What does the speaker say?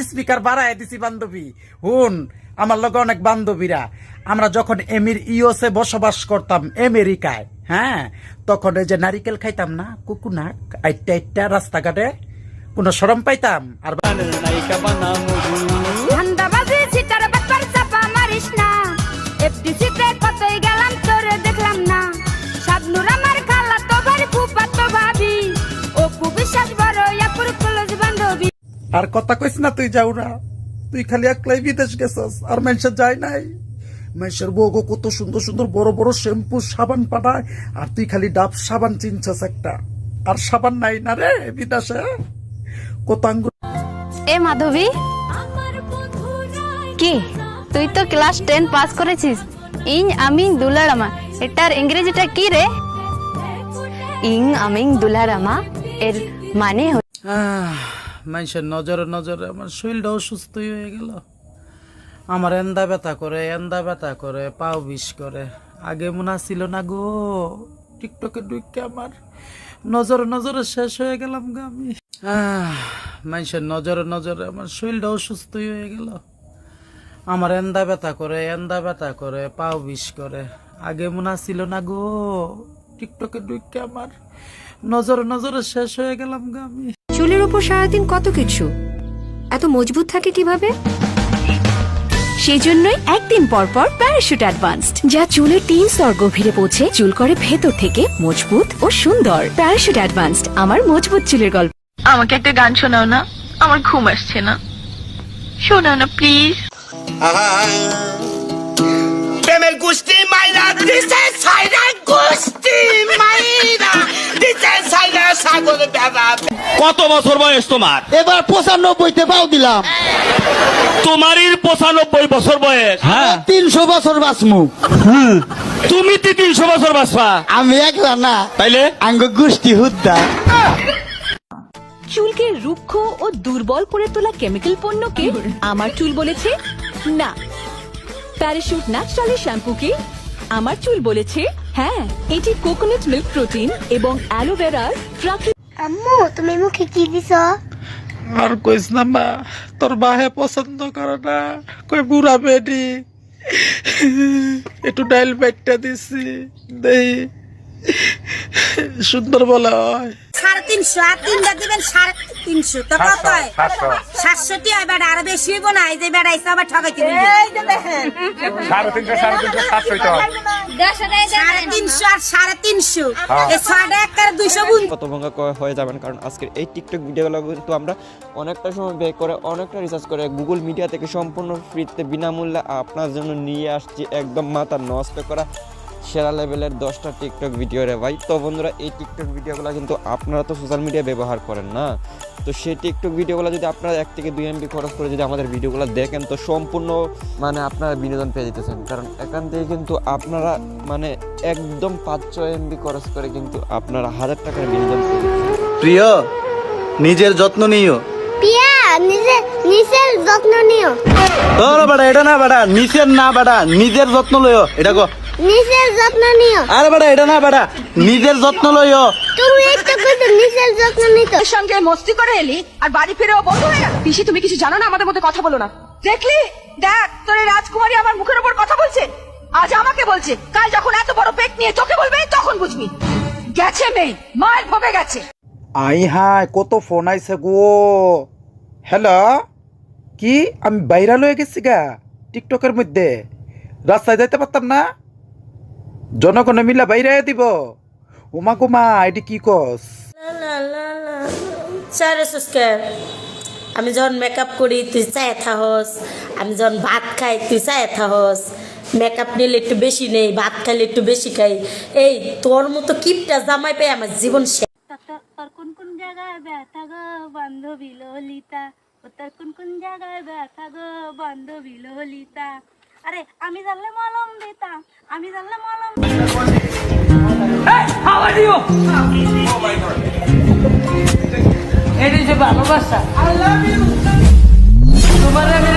Speaker বাড়ায় দিছি বান্ধবী। হুন, আমার লগে অনেক বান্ধবীরা, আমরা যখন ইউএসএ বসবাস করতাম আমেরিকায়, হ্যাঁ, তখন এই যে নারিকেল খাইতাম না, কুকুনাক আইটা আইটা রাস্তাঘাটে, কোনো শরম পাইতাম। আর আর কথা কইস না, তুই যাও না, তুই খালি একলাই বিদেশ গেছস, আর মানুষের যায় নাই। মানুষের বউগো কত সুন্দর সুন্দর বড় বড় শ্যাম্পু সাবান পাঠায়, আর তুই খালি ডাব সাবান চিনছস একটা, আর সাবান নাই না রে বিদেশে। কত আঙ্গুর। এ মাধবী, কি তুই তো ক্লাস 10 পাস করেছিস? আমি দুলারামা, এটার ইংরেজিটা কি রে? আমি দুলারামা এর মানে মানুষের নজরে নজরে আমার শরীরটা অসুস্থ হয়ে গেল। আমার এন্দা ব্যথা করে, পাও বিষ করে। আগে মনে ছিল না গো, টিকটকে ঢুকে আমার নজরে নজরে শেষ হয়ে গেলাম গো আমি। মানুষের নজরে নজরে আমার শরীরটা অসুস্থ হয়ে গেল। আমার এন্দা ব্যথা করে, পাও বিষ করে। আগে মনে ছিল না গো, টিকটকে ঢুকে আমার নজরে নজরে শেষ হয়ে গেলাম গো আমি। চুলের উপর সারাদিন কত কিছু, এত মজবুত থাকে কিভাবে? সেজন্যই একদিন পর পর প্যারাশুট অ্যাডভান্সড, যা চুলের 3 স্তর গভীরে পৌঁছে চুল করে ভেতর থেকে মজবুত ও সুন্দর। প্যারাশুট অ্যাডভান্সড, আমার মজবুত চুলের গল্প। আমাকে একটা গান শোনাও না, আমার ঘুম আসছে না, শোনাও না প্লিজ। প্রেমের গোষ্ঠী মাইরা দিছে সাইরা, গোষ্ঠী মাইরা দিছে সাইরা, সাগর বেড়া। কত বছর বয়স তোমার? এবার 95তে পাও দিলাম। তোমারই 95 বছর বয়স? হ্যাঁ, 300 বছর বাঁচমু। তুমি 300 বছর বাঁচবা? আমি একলা না, তাইলে আঙ্গ গোষ্ঠী হুদ্দা। চুলকে রুক্ষ ও দুর্বল করে তোলা কেমিক্যাল পণ্যকে আমার চুল বলেছে না। প্যারাশুট ন্যাচারাল শ্যাম্পুকে আমার চুল বলেছে হ্যাঁ। এটি কোকোনাট মিল্ক প্রোটিন এবং অ্যালোভেরার প্রাকৃতিক। আম্মু, তুমি মুখে কি দিছ? আর কইস না মা, তোর বাহে পছন্দ করে না, কই বুড়া বেডি, একটু ডাইল বাইটটা দিছি, দেই সুন্দর বলা হয়। 350 আর 3টা দিবেন 350, তো কত হয়? 700 টি হয় বেটা, আর বেশি হইব না। এই যে বেটা ইসা আবার ঠকাইতে দিবেন। এই যে দেখেন 350 700 তো 350 আর 350, এই 6টা একবার 200 গুণ কত ভঙ্গা হয়ে যাবেন। কারণ আজকের এই টিকটক ভিডিওগুলো কিন্তু আমরা অনেকটা সময় ব্যয় করে, অনেকটা রিসার্চ করে গুগল মিডিয়া থেকে সম্পূর্ণ ফ্রিতে বিনামূল্যে আপনার জন্য নিয়ে আসছি, একদম মাথা নষ্ট করা সেরা লেভেলের 10টা টিকটক ভিডিও রে ভাই। তো বন্ধুরা, এই টিকটক ভিডিওগুলো কিন্তু আপনারা তো সোশ্যাল মিডিয়া ব্যবহার করেন না, তো সেই টিকটক ভিডিওগুলো যদি আপনারা 1 থেকে 2 MB খরচ করে যদি আমাদের ভিডিওগুলো দেখেন, তো সম্পূর্ণ মানে আপনারা বিনোদন পেয়ে যেতেছেন। কারণ এখান থেকে কিন্তু আপনারা মানে একদম 5-6 MB খরচ করে কিন্তু আপনারা 1000 টাকার বিনোদন পেয়ে যেতেছেন। প্রিয়, নিজের যত্ন নিও। পিয়া, নিজের যত্ন নিও। তোরা বাড়া এটা না বাড়া, নিচের না বাড়া, নিজের যত্ন লইও। এটা কো নিজের যত্ন নিও। আরে বাড়া এটা না বাড়া, নিজের যত্ন লইও। তুমি একটা কইছো নিজের যত্ন নিতে। সঙ্গে মস্তি করে এলি আর বাড়ি ফিরেও বন্ধ হয়ে গেল। পিসি, তুমি কিছু জানো না? আমাদের মধ্যে কথা বলো না। দেখলি, দেখ তোর এই রাজকুমারী আমার মুখের উপর কথা বলছে। আজ আমাকে বলছে, কাল যখন এত বড় পেট নিয়ে তোকে বলবে তখন বুঝবি। গেছে মেয়ে, মায়ের ভবে গেছে। আই হাই, কত ফোন আইছে গো। হ্যালো, কি আমি ভাইরাল হয়ে গেছি গা টিকটকের মধ্যে? রাস্তায় যাইতে পারতাম না, জনগণে মিলা বাইরে দিব। উমা কুমা, এটি কি কস? আমি যখন মেকআপ করি তুই চায় থাহস, আমি যখন ভাত খাই তুই চায় থাহস। মেকআপ নিলে একটু বেশি নেই, ভাত খাইলে একটু বেশি খাই। এই তোর মতো কিপটা জামাই পেয়ে আমার জীবন শেষ। তোর কোন কোন জায়গায় ব্যথা গো বান্ধবী ললিতা, তোর কোন কোন জায়গায় ব্যথা গো বান্ধবী ললিতা। আরে আমি জানলে মলম দিতাম, আমি জানলে মলম। এটা যে ভালোবাসা, তোমার আমি